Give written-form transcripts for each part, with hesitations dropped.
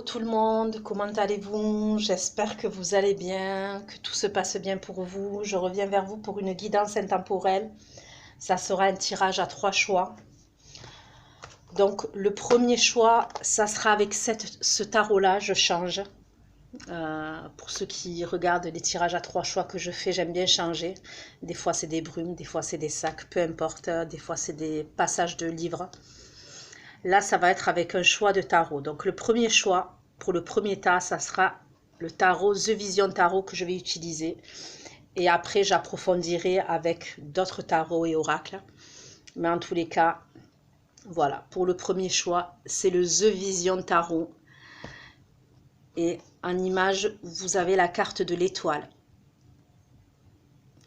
tout le monde, comment allez-vous? J'espère que vous allez bien, que tout se passe bien pour vous. Je reviens vers vous pour une guidance intemporelle. Ça sera un tirage à 3 choix. Donc le premier choix, ça sera avec ce tarot-là, je change. Pour ceux qui regardent les tirages à 3 choix que je fais, j'aime bien changer. Des fois c'est des brumes, des fois c'est des sacs, peu importe. Des fois c'est des passages de livres. Là, ça va être avec un choix de tarot. Donc, le premier choix, pour le premier tas, ça sera le tarot The Vision Tarot que je vais utiliser. Et après, j'approfondirai avec d'autres tarots et oracles. Mais en tous les cas, voilà. Pour le premier choix, c'est le The Vision Tarot. Et en image, vous avez la carte de l'étoile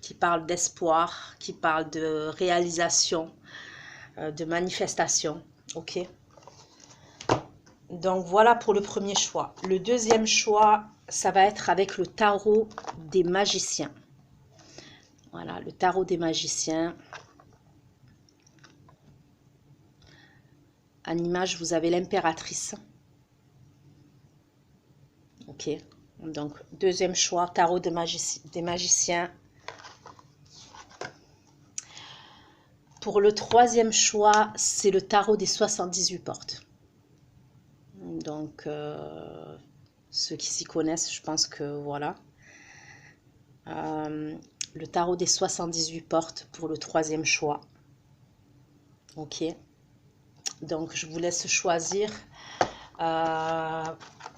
qui parle d'espoir, qui parle de réalisation, de manifestation. Ok ? Donc voilà pour le premier choix. Le deuxième choix, ça va être avec le tarot des magiciens. Voilà, le tarot des magiciens. En image, vous avez l'impératrice. Ok. Donc, deuxième choix, tarot des magiciens. Pour le troisième choix, c'est le tarot des 78 portes. Donc, ceux qui s'y connaissent, je pense que voilà. Le tarot des 78 portes pour le troisième choix. Ok. Donc, je vous laisse choisir.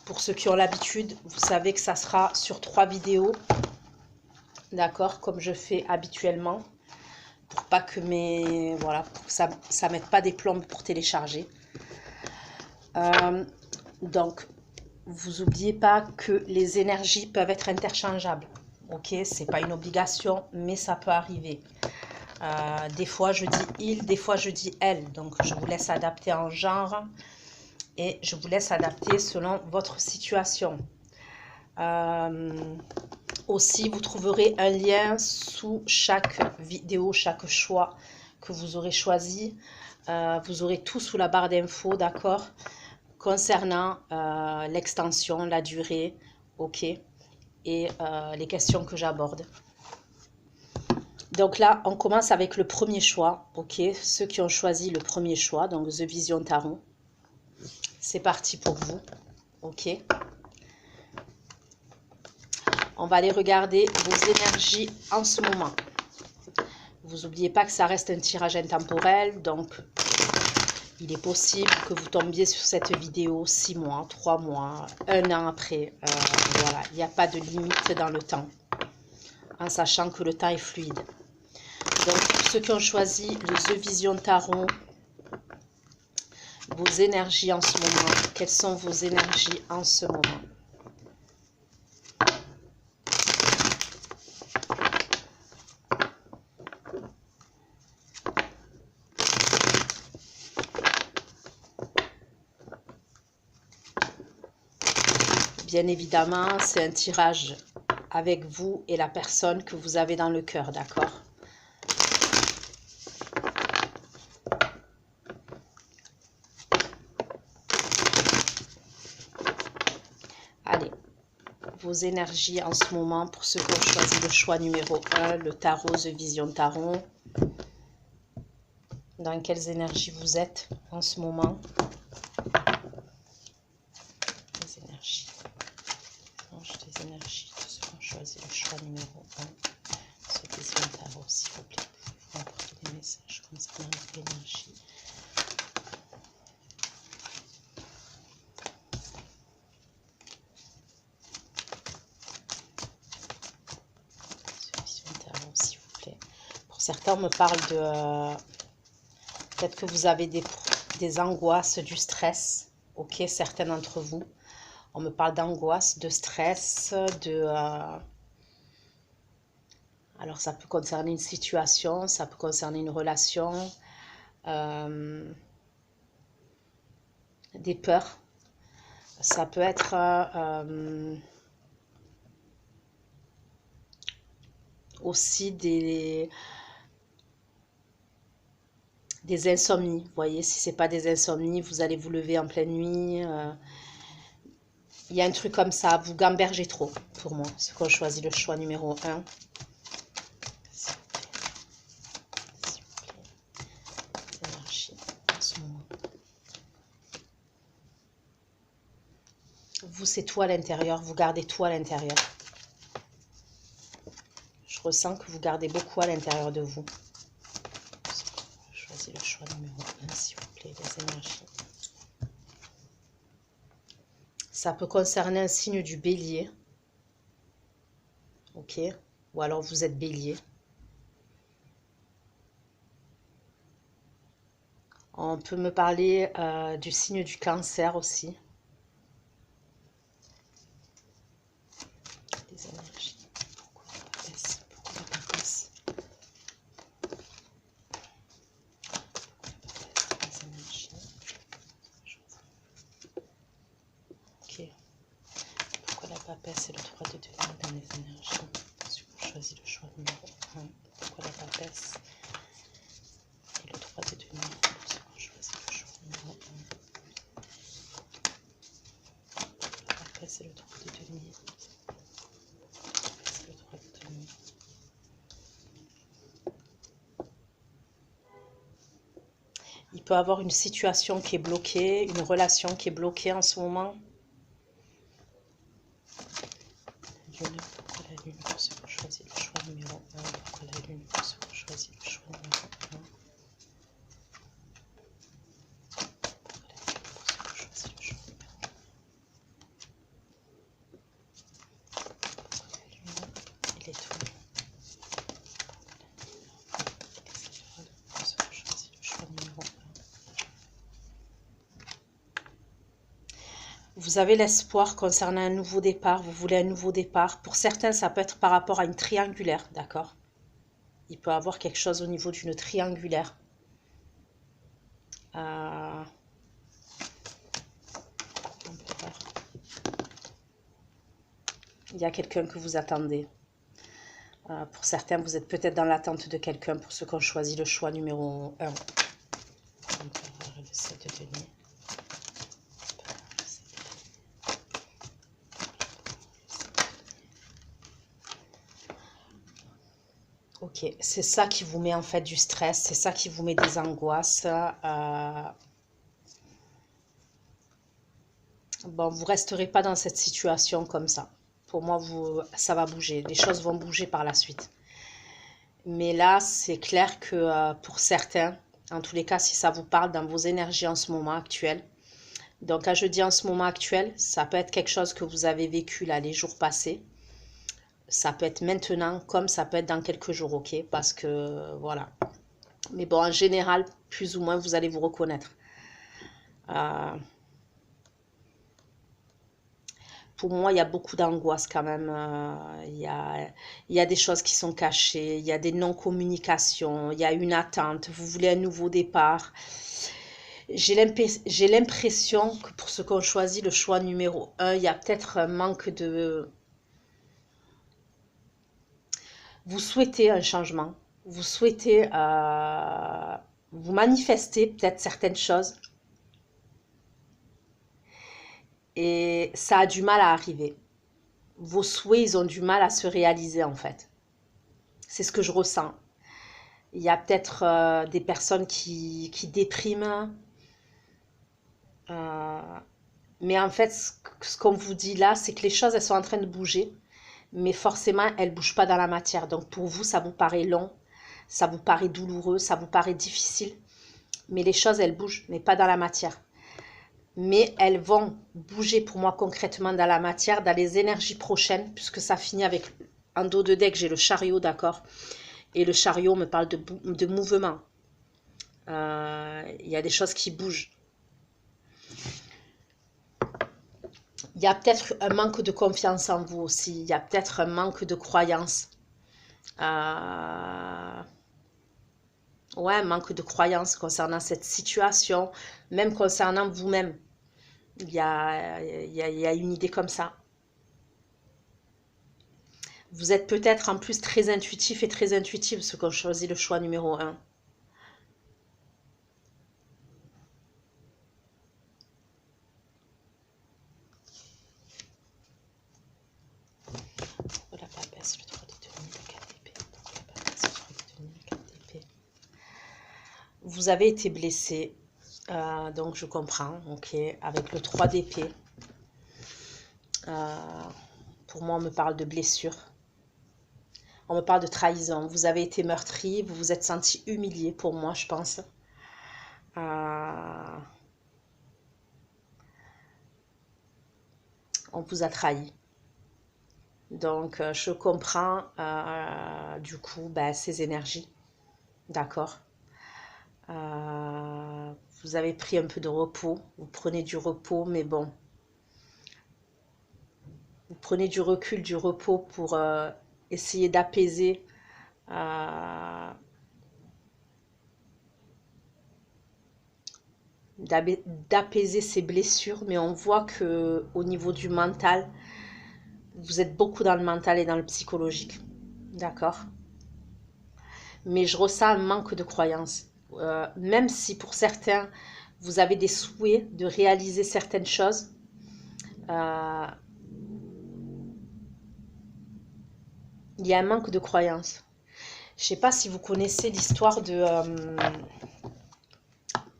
Pour ceux qui ont l'habitude, vous savez que ça sera sur 3 vidéos. D'accord, comme je fais habituellement. Pour pas que voilà, pour que ça ne mette pas des plombes pour télécharger. Donc, vous n'oubliez pas que les énergies peuvent être interchangeables. Ok, c'est pas une obligation, mais ça peut arriver. Des fois, je dis il, des fois, je dis elle. Donc, je vous laisse adapter en genre et je vous laisse adapter selon votre situation. Aussi, vous trouverez un lien sous chaque vidéo, chaque choix que vous aurez choisi. Vous aurez tout sous la barre d'infos, d'accord, concernant l'extension, la durée, ok, et les questions que j'aborde. Donc là, on commence avec le premier choix, ok, ceux qui ont choisi le premier choix, donc The Vision Tarot. C'est parti pour vous, ok. On va aller regarder vos énergies en ce moment. Vous n'oubliez pas que ça reste un tirage intemporel, donc il est possible que vous tombiez sur cette vidéo 6 mois, 3 mois, 1 an après. Voilà, il n'y a pas de limite dans le temps, en sachant que le temps est fluide. Donc, pour ceux qui ont choisi le The Vision Tarot, vos énergies en ce moment, quelles sont vos énergies en ce moment? Bien évidemment, c'est un tirage avec vous et la personne que vous avez dans le cœur, d'accord? Allez, vos énergies en ce moment pour ceux qui ont choisi le choix numéro 1, le tarot The Vision Tarot. Dans quelles énergies vous êtes en ce moment? Les énergies. Des énergies de ceux qui ont choisi le choix numéro 1. The Vision Tarot, s'il vous plaît. Pouvez-vous apporter des messages concernant l'énergie? The Vision Tarot, s'il vous plaît. Pour certains, on me parle de... peut-être que vous avez des angoisses, du stress. Ok, certains d'entre vous. On me parle d'angoisse, de stress, de... alors, ça peut concerner une situation, ça peut concerner une relation, des peurs. Ça peut être aussi des insomnies. Vous voyez, si ce n'est pas des insomnies, vous allez vous lever en pleine nuit. Il y a un truc comme ça, vous gambergez trop pour moi, ceux qui ont choisi le choix numéro 1. Vous, c'est tout à l'intérieur, vous gardez tout à l'intérieur. Je ressens que vous gardez beaucoup à l'intérieur de vous. Choisis le choix numéro 1, s'il vous plaît, les énergies. Ça peut concerner un signe du bélier. Ok. Ou alors vous êtes bélier. On peut me parler du signe du cancer aussi. Les énergies. Pourquoi la papesse? Pourquoi la papesse? Les énergies. Ok. Pourquoi la papesse et le 3 de denier dans les énergies? Si vous choisissez le choix numéro 1. Pourquoi la papesse et le 3 de denier? Si vous choisissez le choix numéro 1. La papesse et le 3 de denier. Le 3 de denier. Il peut y avoir une situation qui est bloquée, une relation qui est bloquée en ce moment. Pourquoi la lune? Pour ceux qui ont choisi le choix numéro 1. Pourquoi la lune? Pour ceux qui ont choisi le choix numéro 1. Vous avez l'espoir concernant un nouveau départ, vous voulez un nouveau départ. Pour certains, ça peut être par rapport à une triangulaire, d'accord? Il peut y avoir quelque chose au niveau d'une triangulaire. Il y a quelqu'un que vous attendez. Pour certains, vous êtes peut-être dans l'attente de quelqu'un, pour ceux qui ont choisi le choix numéro 1. Ok, c'est ça qui vous met en fait du stress, c'est ça qui vous met des angoisses. Bon, vous resterez pas dans cette situation comme ça. Pour moi, ça va bouger, les choses vont bouger par la suite. Mais là, c'est clair que pour certains, en tous les cas, si ça vous parle dans vos énergies en ce moment actuel, donc quand je dis en ce moment actuel, ça peut être quelque chose que vous avez vécu là les jours passés. Ça peut être maintenant comme ça peut être dans quelques jours, ok? Parce que, voilà. Mais bon, en général, plus ou moins, vous allez vous reconnaître. Pour moi, il y a beaucoup d'angoisse quand même. Il y a des choses qui sont cachées, il y a des non-communications, il y a une attente, vous voulez un nouveau départ. J'ai l'impression que pour ceux qui ont choisi le choix numéro 1, il y a peut-être un manque de... Vous souhaitez un changement, vous souhaitez... vous manifester peut-être certaines choses. Et ça a du mal à arriver. Vos souhaits, ils ont du mal à se réaliser en fait. C'est ce que je ressens. Il y a peut-être des personnes qui dépriment. Mais en fait, ce qu'on vous dit là, c'est que les choses, elles sont en train de bouger. Mais forcément, elles ne bougent pas dans la matière. Donc pour vous, ça vous paraît long, ça vous paraît douloureux, ça vous paraît difficile. Mais les choses, elles bougent, mais pas dans la matière. Mais elles vont bouger pour moi concrètement dans la matière, dans les énergies prochaines, puisque ça finit avec, en dos de deck, j'ai le chariot, d'accord? Et le chariot me parle de mouvement. Il y a des choses qui bougent. Il y a peut-être un manque de confiance en vous aussi. Il y a peut-être un manque de croyance. Ouais, un manque de croyance concernant cette situation, même concernant vous-même. Il y a une idée comme ça. Vous êtes peut-être en plus très intuitif et très intuitive, ceux qui ont choisi le choix numéro 1. vous avez été blessé. Donc, je comprends. Ok, avec le 3 d'épée. Pour moi, on me parle de blessure. On me parle de trahison. Vous avez été meurtri. Vous vous êtes senti humilié pour moi, je pense. On vous a trahi. Donc, je comprends du coup ces énergies. D'accord. Vous avez pris un peu de repos. Vous prenez du repos, mais bon. Vous prenez du recul, du repos pour essayer d'apaiser d'apaiser ces blessures. Mais on voit que au niveau du mental, vous êtes beaucoup dans le mental et dans le psychologique. D'accord. Mais je ressens un manque de croyance. Même si pour certains, vous avez des souhaits de réaliser certaines choses, il y a un manque de croyance. Je ne sais pas si vous connaissez l'histoire de...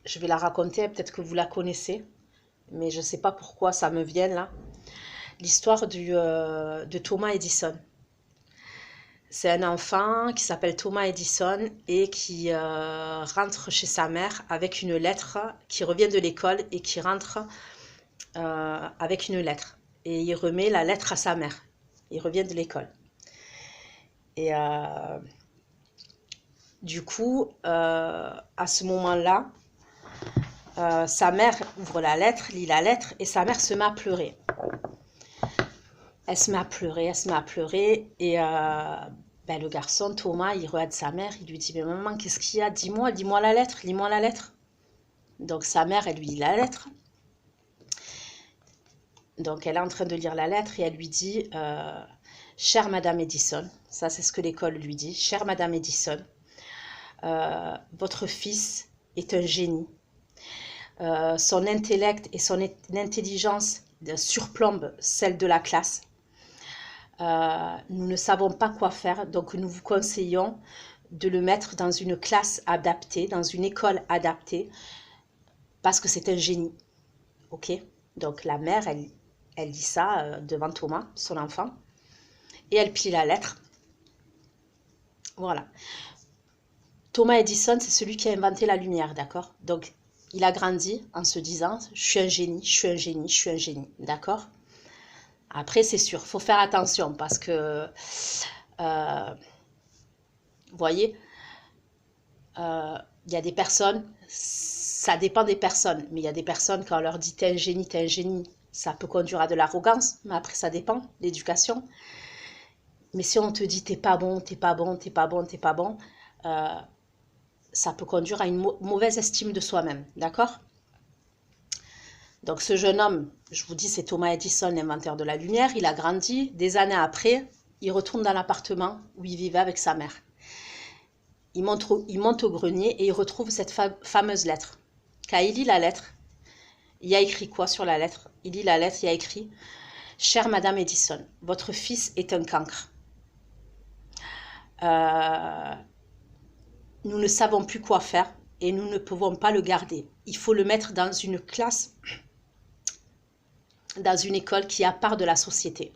je vais la raconter, peut-être que vous la connaissez, mais je ne sais pas pourquoi ça me vient là. L'histoire de Thomas Edison. C'est un enfant qui s'appelle Thomas Edison et qui rentre chez sa mère avec une lettre, qui revient de l'école et qui rentre avec une lettre. Et il remet la lettre à sa mère. Il revient de l'école. Et du coup, à ce moment-là, sa mère ouvre la lettre, lit la lettre et sa mère se met à pleurer. Elle se met à pleurer, elle se met à pleurer et le garçon, Thomas, il regarde sa mère, il lui dit « Mais maman, qu'est-ce qu'il y a? Dis-moi, lis-moi la lettre, lis-moi la lettre. » Donc sa mère, elle lui lit la lettre. Donc elle est en train de lire la lettre et elle lui dit « Chère Madame Edison », ça c'est ce que l'école lui dit, « Chère Madame Edison, votre fils est un génie. Son intellect et son intelligence surplombent celle de la classe. Nous ne savons pas quoi faire, donc nous vous conseillons de le mettre dans une classe adaptée, dans une école adaptée, parce que c'est un génie. » Ok. Donc la mère, elle dit ça devant Thomas, son enfant, et elle plie la lettre. Voilà. Thomas Edison, c'est celui qui a inventé la lumière, d'accord? Donc il a grandi en se disant « Je suis un génie, je suis un génie, je suis un génie », d'accord? Après, c'est sûr, il faut faire attention parce que, vous voyez, il y a des personnes, ça dépend des personnes, mais il y a des personnes, quand on leur dit t'es un génie, ça peut conduire à de l'arrogance, mais après ça dépend, l'éducation. Mais si on te dit t'es pas bon, t'es pas bon, t'es pas bon, t'es pas bon, ça peut conduire à une mauvaise estime de soi-même, d'accord? Donc ce jeune homme, je vous dis, c'est Thomas Edison, l'inventeur de la lumière. Il a grandi. Des années après, il retourne dans l'appartement où il vivait avec sa mère. Il monte au grenier et il retrouve cette fameuse lettre. Quand il lit la lettre, il y a écrit quoi sur la lettre? Il lit la lettre, il y a écrit « Chère Madame Edison, votre fils est un cancre. Nous ne savons plus quoi faire et nous ne pouvons pas le garder. Il faut le mettre dans une classe, dans une école qui est à part de la société. »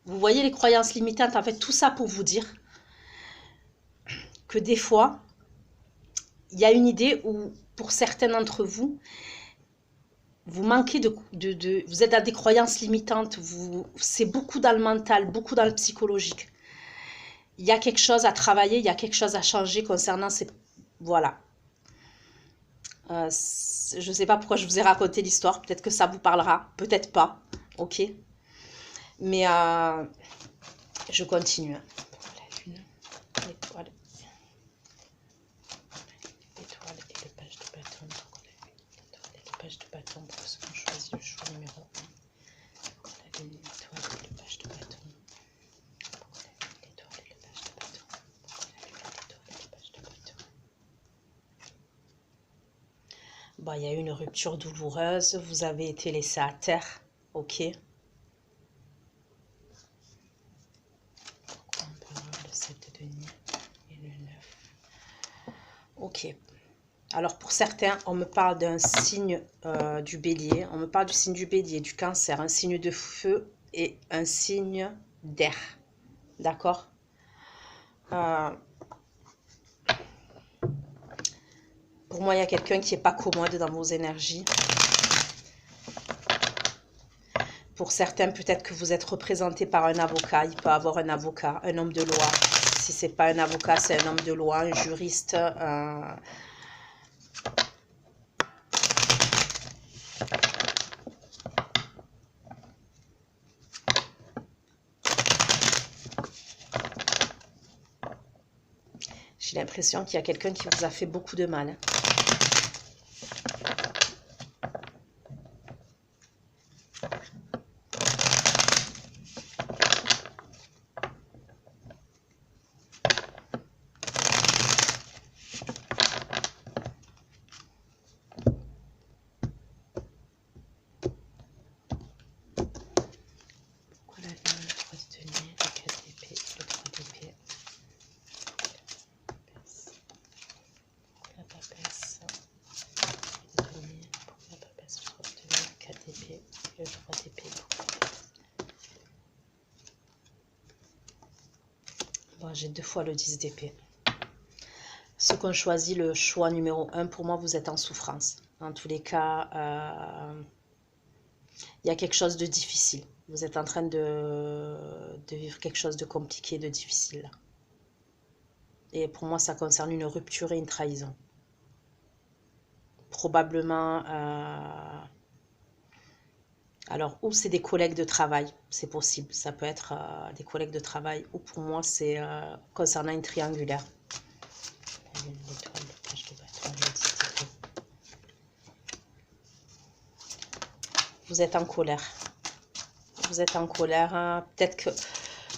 Vous voyez les croyances limitantes, en fait, tout ça pour vous dire que des fois, il y a une idée où, pour certains d'entre vous, vous manquez vous êtes dans des croyances limitantes, c'est beaucoup dans le mental, beaucoup dans le psychologique. Il y a quelque chose à travailler, il y a quelque chose à changer concernant ces... Voilà. Je ne sais pas pourquoi je vous ai raconté l'histoire, peut-être que ça vous parlera, peut-être pas, ok. Mais je continue. La lune, l'étoile. L'étoile et le page de bâton. L'étoile et le page de bâton pour ceux qui ont choisi le choix numéro 1. La lune, l'étoile et le page de bâton. L'étoile et le page de bâton. L'étoile et le page de bâton. Bon, il y a eu une rupture douloureuse, vous avez été laissé à terre, ok. On prendra le 7 de denier et le 9. Ok. Alors pour certains, on me parle d'un signe du bélier. On me parle du signe du bélier, du cancer, un signe de feu et un signe d'air. D'accord? Pour moi, il y a quelqu'un qui n'est pas commode dans vos énergies. Pour certains, peut-être que vous êtes représenté par un avocat. Il peut avoir un avocat, un homme de loi. Si ce n'est pas un avocat, c'est un homme de loi, un juriste. J'ai l'impression qu'il y a quelqu'un qui vous a fait beaucoup de mal. Bon, j'ai 2 fois le 10 d'épée. Ceux qui ont choisi le choix numéro 1, pour moi, vous êtes en souffrance. En tous les cas, il y a quelque chose de difficile. Vous êtes en train de vivre quelque chose de compliqué, de difficile. Et pour moi, ça concerne une rupture et une trahison. Probablement... alors, ou c'est des collègues de travail, c'est possible. Ça peut être des collègues de travail, ou pour moi, c'est concernant une triangulaire. Vous êtes en colère. Vous êtes en colère. Hein. Peut-être que,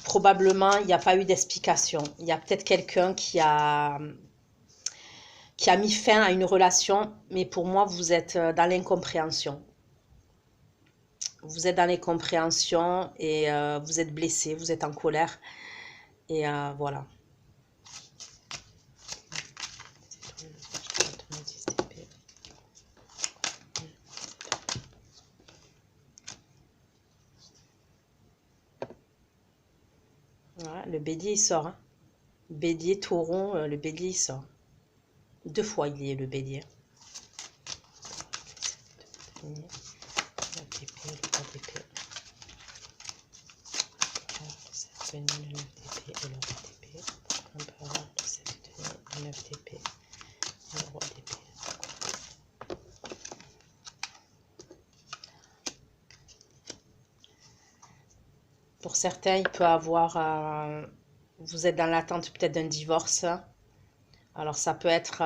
probablement, il n'y a pas eu d'explication. Il y a peut-être quelqu'un qui a mis fin à une relation, mais pour moi, vous êtes dans l'incompréhension. Vous êtes dans l'incompréhension et vous êtes blessé, vous êtes en colère. Et voilà. Voilà, le bélier, il sort. Hein. Bélier, taureau, le bélier, il sort. 2 fois, il y est le bélier. Pour certains, il peut avoir... vous êtes dans l'attente peut-être d'un divorce. Alors ça peut être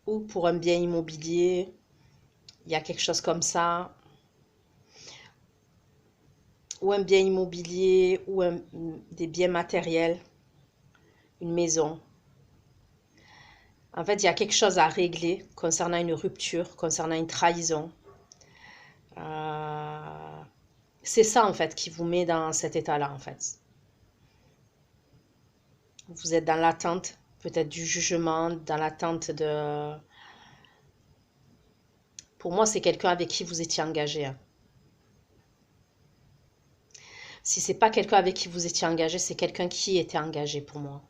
ou pour un bien immobilier, il y a quelque chose comme ça. Ou un bien immobilier, ou des biens matériels, une maison. En fait, il y a quelque chose à régler concernant une rupture, concernant une trahison. C'est ça, en fait, qui vous met dans cet état-là, en fait. Vous êtes dans l'attente, peut-être du jugement, dans l'attente de... Pour moi, c'est quelqu'un avec qui vous étiez engagé. Hein. Si c'est pas quelqu'un avec qui vous étiez engagé, c'est quelqu'un qui était engagé pour moi.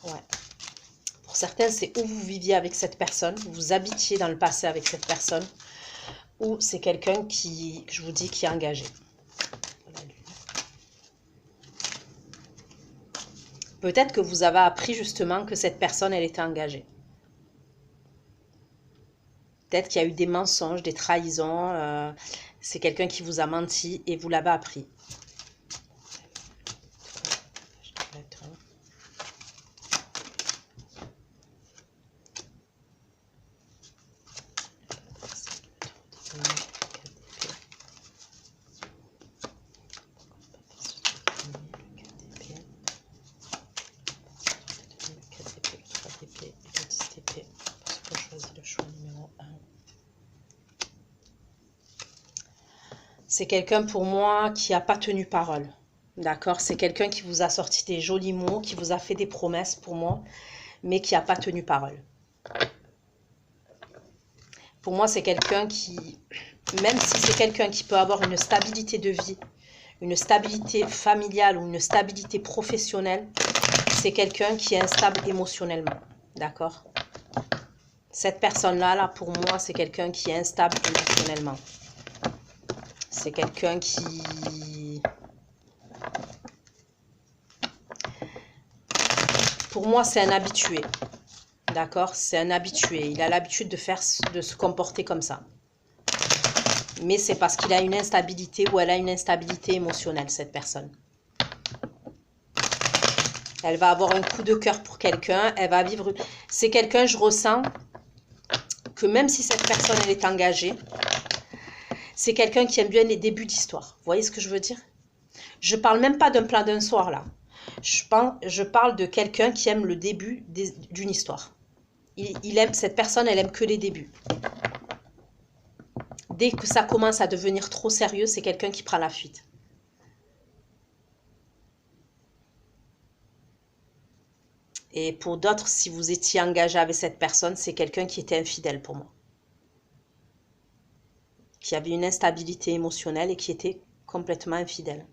Ouais. Pour certains, c'est où vous viviez avec cette personne, vous habitiez dans le passé avec cette personne, ou c'est quelqu'un qui, je vous dis, qui est engagé. Peut-être que vous avez appris justement que cette personne, elle était engagée. Peut-être qu'il y a eu des mensonges, des trahisons. C'est quelqu'un qui vous a menti et vous l'avez appris. C'est quelqu'un pour moi qui n'a pas tenu parole. D'accord? C'est quelqu'un qui vous a sorti des jolis mots, qui vous a fait des promesses pour moi, mais qui n'a pas tenu parole. Pour moi, c'est quelqu'un qui, même si c'est quelqu'un qui peut avoir une stabilité de vie, une stabilité familiale ou une stabilité professionnelle, c'est quelqu'un qui est instable émotionnellement. D'accord? Cette personne-là, là, pour moi, c'est quelqu'un qui est instable émotionnellement. C'est quelqu'un qui... Pour moi, c'est un habitué. D'accord? C'est un habitué. Il a l'habitude de se comporter comme ça. Mais c'est parce qu'il a une instabilité ou elle a une instabilité émotionnelle, cette personne. Elle va avoir un coup de cœur pour quelqu'un. Elle va vivre... C'est quelqu'un, je ressens, que même si cette personne, elle est engagée, c'est quelqu'un qui aime bien les débuts d'histoire. Vous voyez ce que je veux dire? Je parle même pas d'un plan d'un soir, là. Je parle de quelqu'un qui aime le début d'une histoire. Cette personne, elle aime que les débuts. Dès que ça commence à devenir trop sérieux, c'est quelqu'un qui prend la fuite. Et pour d'autres, si vous étiez engagé avec cette personne, c'est quelqu'un qui était infidèle pour moi. Qui avait une instabilité émotionnelle et qui était complètement infidèle.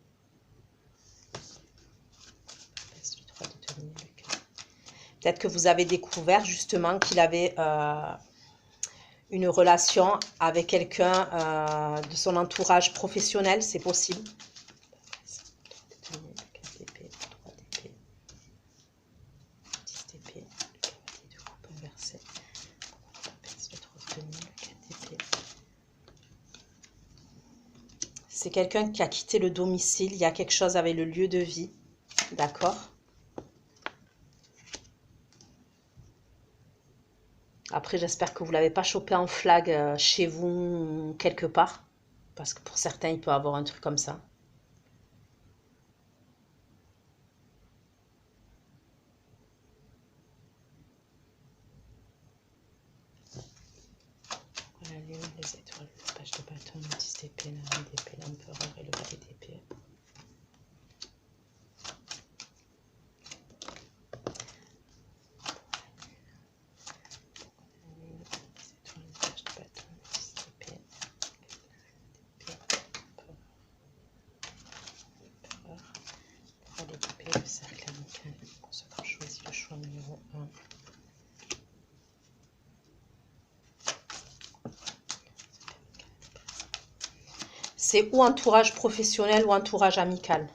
Peut-être que vous avez découvert justement qu'il avait une relation avec quelqu'un de son entourage professionnel, c'est possible. C'est quelqu'un qui a quitté le domicile, il y a quelque chose avec le lieu de vie, d'accord? Après, j'espère que vous ne l'avez pas chopé en flag chez vous, quelque part. Parce que pour certains, il peut y avoir un truc comme ça. Voilà, les étoiles, le page de bâton, le 10 d'épée, la reine d'épée, l'empereur et le valet d'épée. Le cercle amical, pour ceux qui ont choisi le choix numéro 1. C'est ou entourage professionnel ou entourage amical.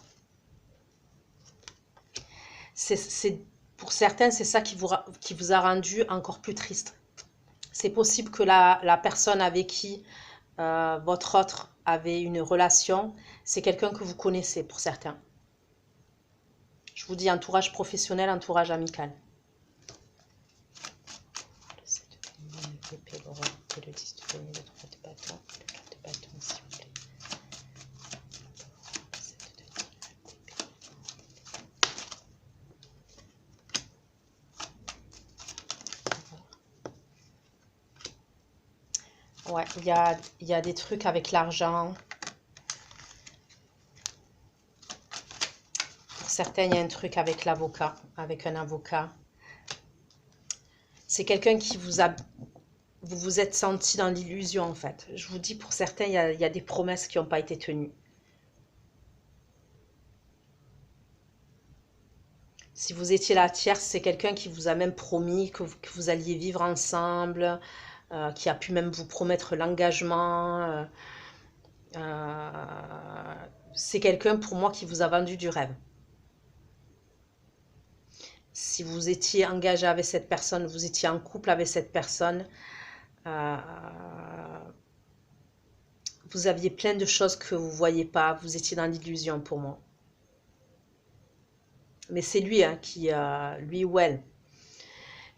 Pour certains, c'est ça qui vous a rendu encore plus triste. C'est possible que la personne avec qui votre autre avait une relation, c'est quelqu'un que vous connaissez pour certains. Je vous dis entourage professionnel, entourage amical. Le 7 de denier, l'épée, l'aurore, le 10 de denier, le 3 de bâton, le 4 de bâton, s'il vous plaît. Ouais, il y a des trucs avec l'argent. Pour certains, il y a un truc avec l'avocat, avec un avocat. C'est quelqu'un qui vous vous êtes senti dans l'illusion, en fait. Je vous dis, pour certains, il y a des promesses qui n'ont pas été tenues. Si vous étiez la tierce, c'est quelqu'un qui vous a même promis que vous alliez vivre ensemble, qui a pu même vous promettre l'engagement. C'est quelqu'un, pour moi, qui vous a vendu du rêve. Si vous étiez engagé avec cette personne, vous étiez en couple avec cette personne, vous aviez plein de choses que vous ne voyez pas, vous étiez dans l'illusion pour moi. Mais c'est lui, hein, lui ou elle.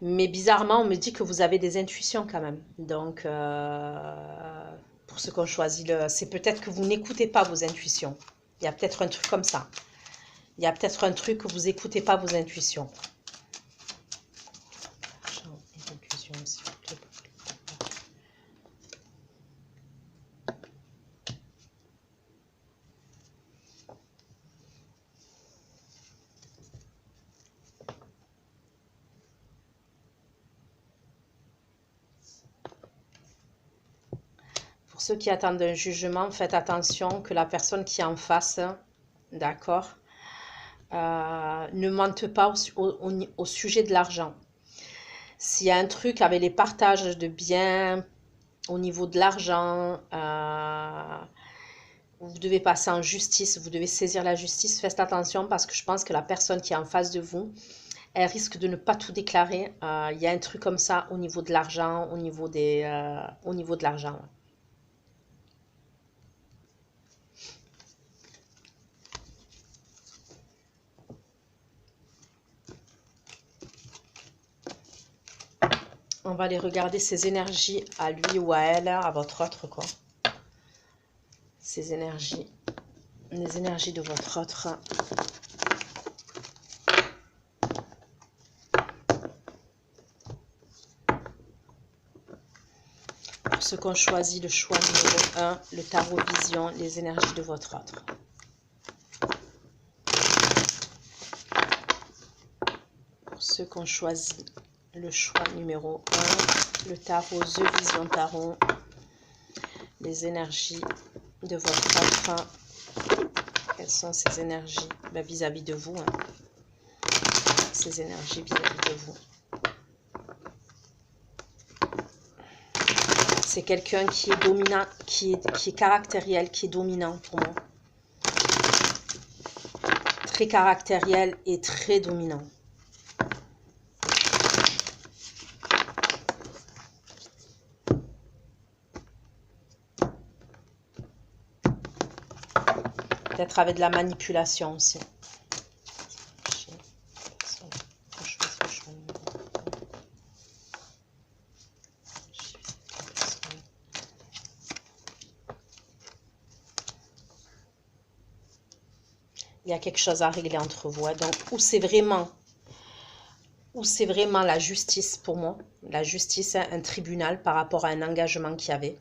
Mais bizarrement, on me dit que vous avez des intuitions quand même. Donc, pour ceux qui ont choisi c'est peut-être que vous n'écoutez pas vos intuitions. Il y a peut-être un truc comme ça. Il y a peut-être un truc que vous n'écoutez pas vos intuitions. ceux qui attendent un jugement, faites attention que la personne qui est en face, d'accord, ne mente pas au sujet de l'argent. S'il y a un truc avec les partages de biens au niveau de l'argent, vous devez passer en justice, vous devez saisir la justice, faites attention parce que je pense que la personne qui est en face de vous, elle risque de ne pas tout déclarer. Il y a un truc comme ça au niveau de l'argent, au niveau de l'argent. On va aller regarder ses énergies à lui ou à elle, à votre autre, quoi. Ses énergies, les énergies de votre autre. Pour ceux qui ont choisi le choix numéro 1, le tarot vision, les énergies de votre autre. Pour ceux qui ont choisi le choix numéro 1, le tarot The Vision Tarot, les énergies de votre autre. Quelles sont ces énergies vis-à-vis de vous, hein. Ces énergies vis-à-vis de vous. C'est quelqu'un qui est dominant, qui est caractériel, qui est dominant pour moi. Très caractériel et très dominant. Peut-être avec de la manipulation aussi. Il y a quelque chose à régler entre vous. Hein. Donc, où c'est vraiment la justice pour moi. La justice, un tribunal par rapport à un engagement qu'il y avait.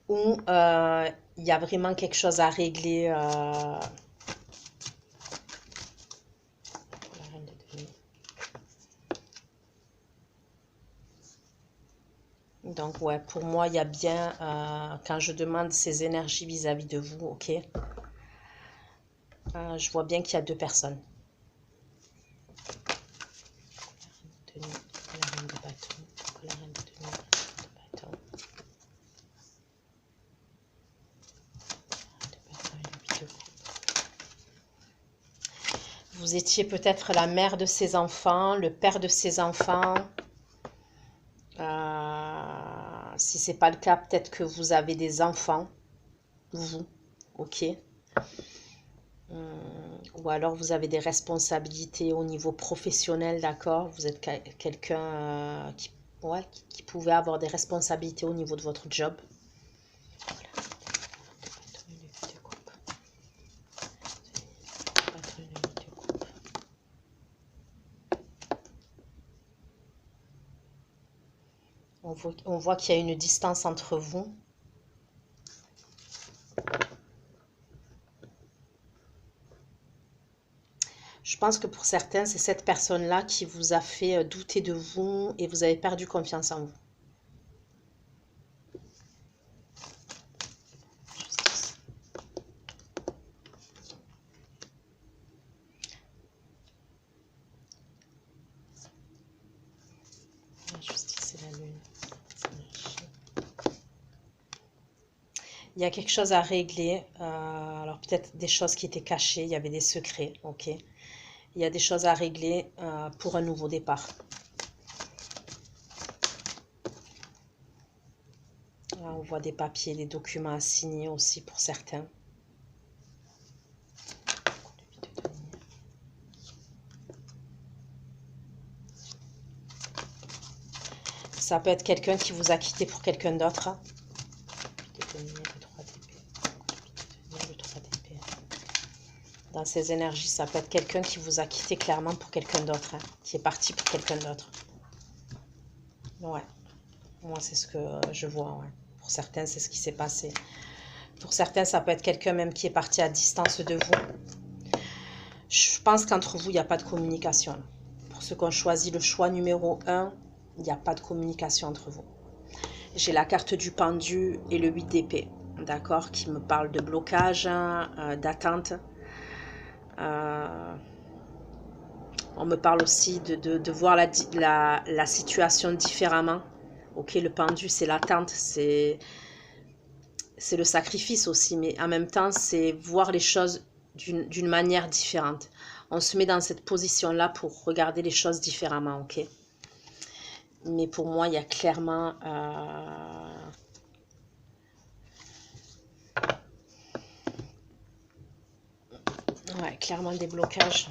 Où il y a vraiment quelque chose à régler. Donc, ouais, pour moi, il y a bien, quand je demande ces énergies vis-à-vis de vous, ok, je vois bien qu'il y a deux personnes. Vous étiez peut-être la mère de ses enfants, le père de ses enfants. Si ce n'est pas le cas, peut-être que vous avez des enfants, vous, ok. Ou alors vous avez des responsabilités au niveau professionnel, d'accord. Vous êtes quelqu'un qui pouvait avoir des responsabilités au niveau de votre job. On voit qu'il y a une distance entre vous. Je pense que pour certains, c'est cette personne-là qui vous a fait douter de vous et vous avez perdu confiance en vous. La justice et la lune. Il y a quelque chose à régler. Alors peut-être des choses qui étaient cachées, il y avait des secrets, ok. Il y a des choses à régler pour un nouveau départ. Là, on voit des papiers, des documents à signer aussi pour certains. Ça peut être quelqu'un qui vous a quitté pour quelqu'un d'autre. Dans ces énergies, ça peut être quelqu'un qui vous a quitté clairement pour quelqu'un d'autre, hein, qui est parti pour quelqu'un d'autre. Ouais, moi c'est ce que je vois. Ouais. Pour certains, c'est ce qui s'est passé. Pour certains, ça peut être quelqu'un même qui est parti à distance de vous. Je pense qu'entre vous, il n'y a pas de communication. Pour ceux qui ont choisi le choix numéro 1, il n'y a pas de communication entre vous. J'ai la carte du pendu et le 8 d'épée, d'accord, qui me parle de blocage, d'attente. On me parle aussi de voir la situation différemment. Ok, le pendu, c'est l'attente, c'est le sacrifice aussi, mais en même temps, c'est voir les choses d'une manière différente. On se met dans cette position-là pour regarder les choses différemment, ok? Mais pour moi, il y a clairement... ouais, clairement des blocages.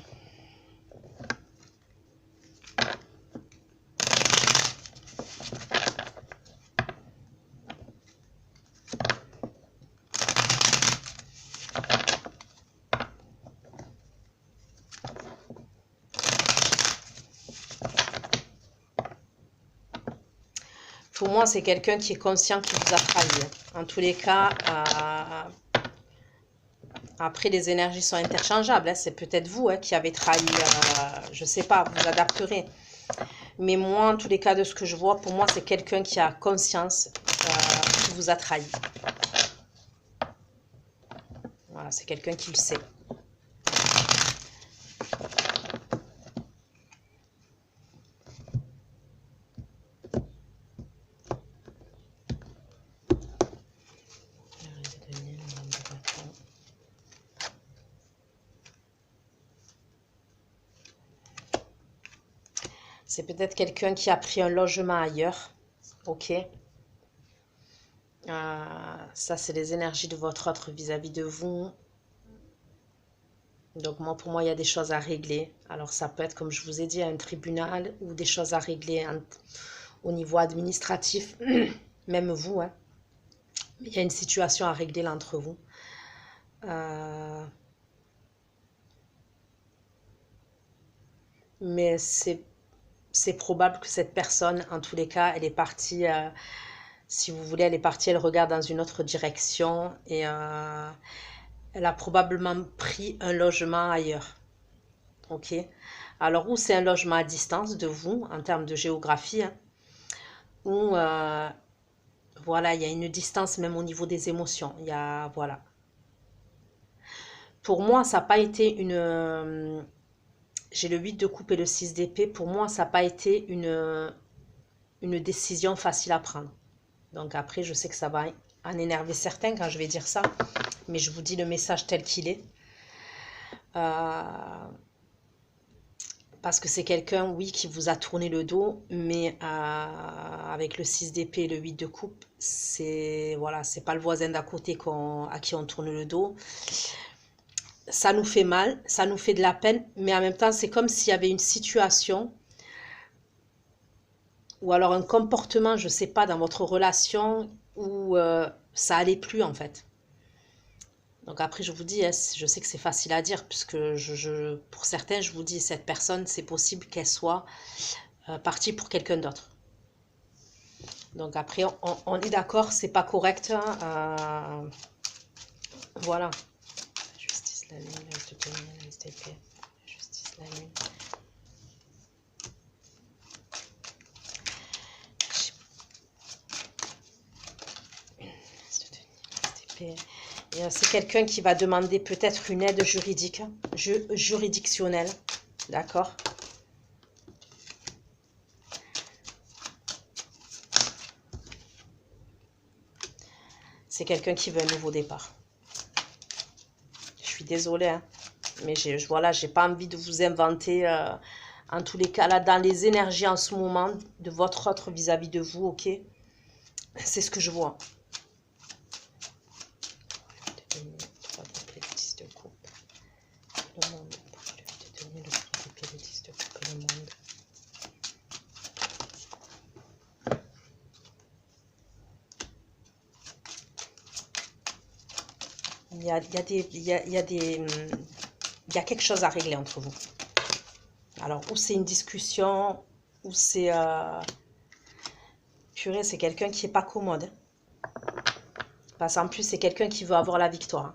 Pour moi, c'est quelqu'un qui est conscient qu'il vous a trahi. En tous les cas, après, les énergies sont interchangeables. Hein. C'est peut-être vous qui avez trahi. Je ne sais pas, vous adapterez. Mais moi, en tous les cas, de ce que je vois, pour moi, c'est quelqu'un qui a conscience qu'il vous a trahi. Voilà, c'est quelqu'un qui le sait. C'est peut-être quelqu'un qui a pris un logement ailleurs. Ok. Ça, c'est les énergies de votre autre vis-à-vis de vous. Donc, moi, pour moi, il y a des choses à régler. Alors, ça peut être, comme je vous ai dit, un tribunal ou des choses à régler au niveau administratif. Même vous, hein. Il y a une situation à régler là entre vous. Mais c'est probable que cette personne, en tous les cas, elle est partie, si vous voulez, elle est partie, elle regarde dans une autre direction et elle a probablement pris un logement ailleurs. Ok. Alors, ou c'est un logement à distance de vous, en termes de géographie, hein, ou voilà, il y a une distance même au niveau des émotions. Il y a, voilà. Pour moi, ça n'a pas été une... j'ai le 8 de coupe et le 6 d'épée. Pour moi, ça n'a pas été une décision facile à prendre. Donc après, je sais que ça va en énerver certains quand je vais dire ça. Mais je vous dis le message tel qu'il est. Parce que c'est quelqu'un, oui, qui vous a tourné le dos, mais avec le 6 d'épée et le 8 de coupe, c'est voilà, c'est pas le voisin d'à côté à qui on tourne le dos. Ça nous fait mal, ça nous fait de la peine, mais en même temps, c'est comme s'il y avait une situation ou alors un comportement, je sais pas, dans votre relation où ça allait plus en fait. Donc après, je vous dis, hein, je sais que c'est facile à dire, puisque pour certains, je vous dis, cette personne, c'est possible qu'elle soit partie pour quelqu'un d'autre. Donc après, on est d'accord, c'est pas correct. Hein, voilà. Justice, la lune, la justice, la lune. C'est quelqu'un qui va demander peut-être une aide juridique, juridictionnelle, d'accord? C'est quelqu'un qui veut un nouveau départ. Je suis désolée, hein, mais voilà, j'ai pas envie de vous inventer, en tous les cas, là, dans les énergies en ce moment, de votre autre vis-à-vis de vous, ok? C'est ce que je vois. Il y a quelque chose à régler entre vous. Alors, ou c'est une discussion, ou c'est... purée, c'est quelqu'un qui n'est pas commode. Parce qu'en plus, c'est quelqu'un qui veut avoir la victoire.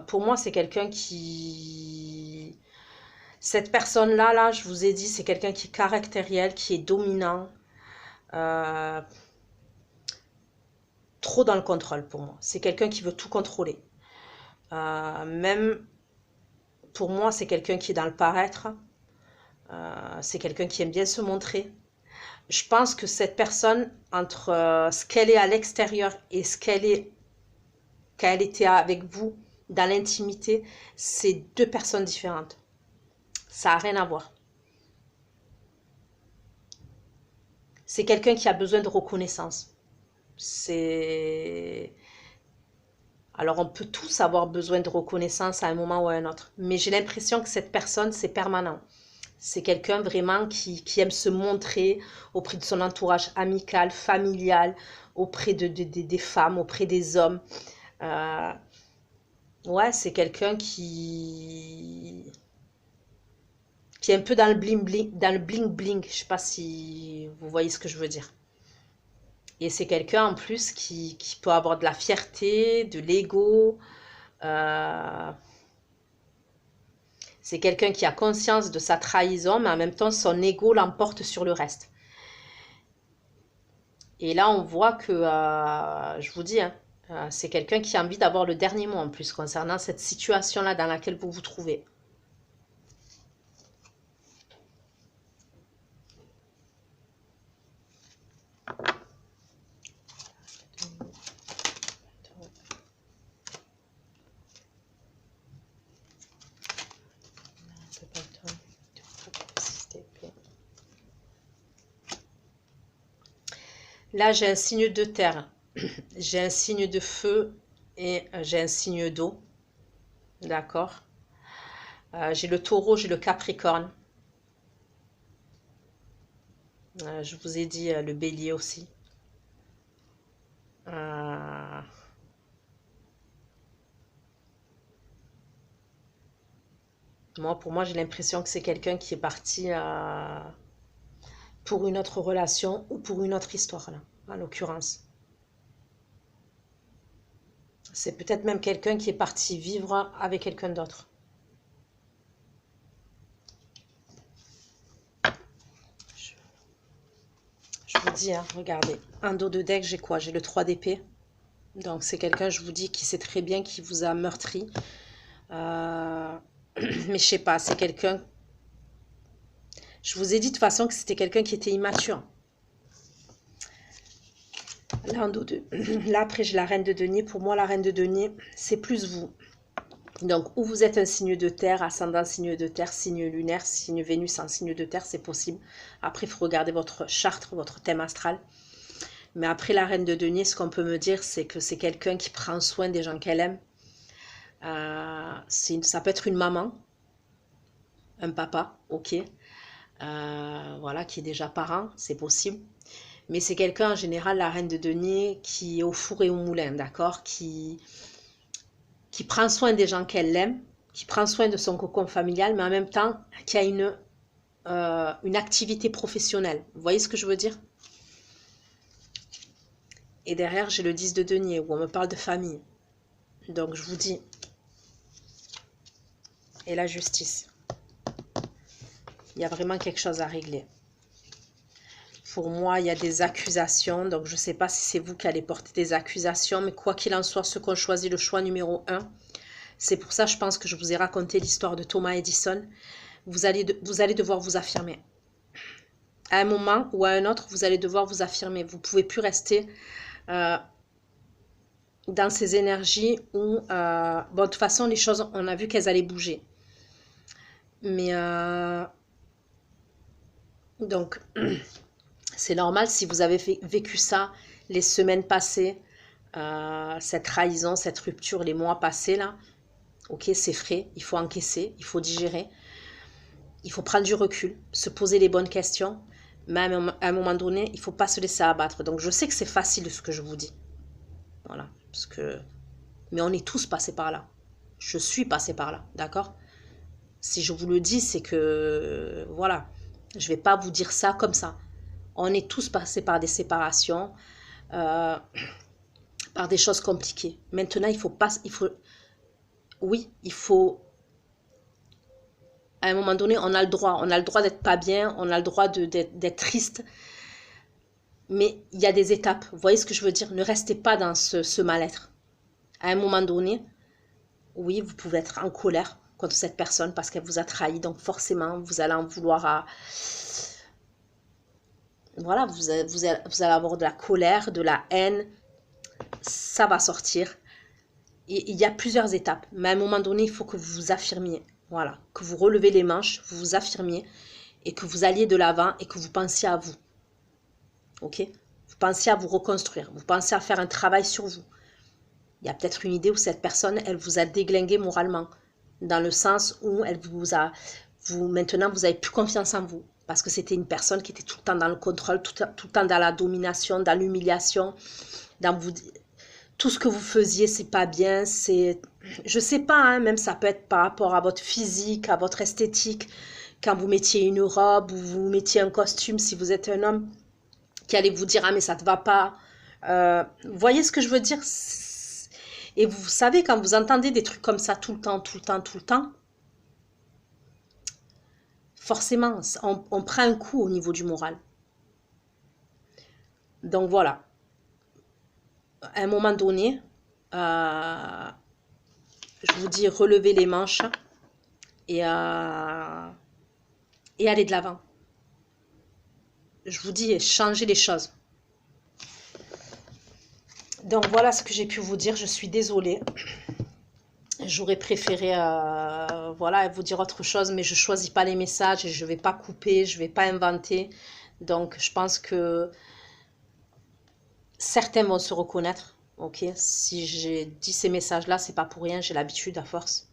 Pour moi, c'est quelqu'un qui Cette personne-là, là, je vous ai dit, c'est quelqu'un qui est caractériel, qui est dominant. Trop dans le contrôle pour moi. C'est quelqu'un qui veut tout contrôler. Même pour moi, c'est quelqu'un qui est dans le paraître. C'est quelqu'un qui aime bien se montrer. Je pense que cette personne, entre ce qu'elle est à l'extérieur et ce qu'elle est quand elle était avec vous dans l'intimité, c'est deux personnes différentes. Ça n'a rien à voir. C'est quelqu'un qui a besoin de reconnaissance. C'est... Alors, on peut tous avoir besoin de reconnaissance à un moment ou à un autre. Mais j'ai l'impression que cette personne, c'est permanent. C'est quelqu'un vraiment qui aime se montrer auprès de son entourage amical, familial, auprès des femmes, auprès des hommes. Ouais, c'est quelqu'un qui est un peu dans le bling-bling, dans le bling-bling. Je sais pas si vous voyez ce que je veux dire. Et c'est quelqu'un en plus qui peut avoir de la fierté, de l'ego. C'est quelqu'un qui a conscience de sa trahison, mais en même temps, son ego l'emporte sur le reste. Et là, on voit que, je vous dis, hein, c'est quelqu'un qui a envie d'avoir le dernier mot en plus concernant cette situation-là dans laquelle vous vous trouvez. Là, j'ai un signe de terre, j'ai un signe de feu et j'ai un signe d'eau. D'accord. J'ai le taureau, j'ai le capricorne. Je vous ai dit le bélier aussi. Moi, pour moi, j'ai l'impression que c'est quelqu'un qui est parti pour une autre relation ou pour une autre histoire, là, en l'occurrence. C'est peut-être même quelqu'un qui est parti vivre avec quelqu'un d'autre. Je vous dis, hein, regardez, un dos de deck, j'ai quoi? J'ai le 3 d'épée. Donc, c'est quelqu'un, je vous dis, qui sait très bien qui vous a meurtri. Mais je sais pas, c'est quelqu'un... Je vous ai dit de toute façon que c'était quelqu'un qui était immature. Là, en dos de... Là, après, j'ai la reine de denier. Pour moi, la reine de denier, c'est plus vous. Donc, ou vous êtes un signe de terre, ascendant signe de terre, signe lunaire, signe Vénus en signe de terre, c'est possible. Après, il faut regarder votre charte, votre thème astral. Mais après, la reine de denier, ce qu'on peut me dire, c'est que c'est quelqu'un qui prend soin des gens qu'elle aime. Ça peut être une maman, un papa, ok. Voilà, qui est déjà parent, c'est possible. Mais c'est quelqu'un, en général, la reine de denier, qui est au four et au moulin, d'accord, qui prend soin des gens qu'elle aime, qui prend soin de son cocon familial, mais en même temps, qui a une activité professionnelle. Vous voyez ce que je veux dire? Et derrière, j'ai le 10 de denier, où on me parle de famille. Donc, je vous dis, et la justice. Il y a vraiment quelque chose à régler. Pour moi, il y a des accusations. Donc, je ne sais pas si c'est vous qui allez porter des accusations. Mais quoi qu'il en soit, ceux qui ont choisi le choix numéro 1, c'est pour ça, je pense, que je vous ai raconté l'histoire de Thomas Edison. Vous allez devoir vous affirmer. À un moment ou à un autre, vous allez devoir vous affirmer. Vous ne pouvez plus rester dans ces énergies où... bon, de toute façon, les choses, on a vu qu'elles allaient bouger. Mais... donc... C'est normal si vous avez vécu ça les semaines passées, cette trahison, cette rupture, les mois passés là. Ok, c'est frais, il faut encaisser, il faut digérer. Il faut prendre du recul, se poser les bonnes questions. Mais à un moment donné, il ne faut pas se laisser abattre. Donc je sais que c'est facile ce que je vous dis. Voilà, parce que... Mais on est tous passés par là. Je suis passée par là, d'accord? Si je vous le dis, c'est que... Voilà, je ne vais pas vous dire ça comme ça. On est tous passés par des séparations, par des choses compliquées. Maintenant, il faut pas... Oui, il faut À un moment donné, on a le droit d'être pas bien, on a le droit d'être triste. Mais il y a des étapes. Vous voyez ce que je veux dire? Ne restez pas dans ce mal-être. À un moment donné, oui, vous pouvez être en colère contre cette personne parce qu'elle vous a trahi. Donc forcément, vous allez en vouloir à... Voilà, vous allez avoir de la colère, de la haine. Ça va sortir. Et il y a plusieurs étapes. Mais à un moment donné, il faut que vous vous affirmiez. Voilà, que vous relevez les manches, vous vous affirmiez et que vous alliez de l'avant et que vous pensiez à vous. Ok? Vous pensiez à vous reconstruire. Vous pensez à faire un travail sur vous. Il y a peut-être une idée où cette personne, elle vous a déglingué moralement. Dans le sens où elle vous a... maintenant, vous n'avez plus confiance en vous. Parce que c'était une personne qui était tout le temps dans le contrôle, tout le temps dans la domination, dans l'humiliation. Tout ce que vous faisiez, c'est pas bien. Je sais pas, hein, même ça peut être par rapport à votre physique, à votre esthétique. Quand vous mettiez une robe ou vous mettiez un costume, si vous êtes un homme, qui allait vous dire, ah mais ça te va pas. Vous voyez ce que je veux dire? Et vous savez, quand vous entendez des trucs comme ça tout le temps, forcément, on prend un coup au niveau du moral. Donc voilà. À un moment donné, je vous dis, relevez les manches et aller de l'avant. Je vous dis, changez les choses. Donc voilà ce que j'ai pu vous dire. Je suis désolée. J'aurais préféré voilà, vous dire autre chose, mais je ne choisis pas les messages et je ne vais pas couper, je ne vais pas inventer. Donc je pense que certains vont se reconnaître. Ok, si j'ai dit ces messages-là, c'est pas pour rien, j'ai l'habitude à force.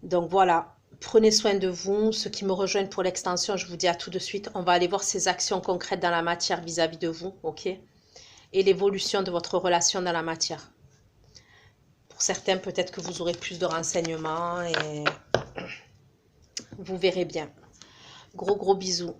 Donc voilà, prenez soin de vous. Ceux qui me rejoignent pour l'extension, je vous dis à tout de suite. On va aller voir ces actions concrètes dans la matière vis-à-vis de vous, ok? Et l'évolution de votre relation dans la matière. Pour certains, peut-être que vous aurez plus de renseignements et vous verrez bien. Gros bisous.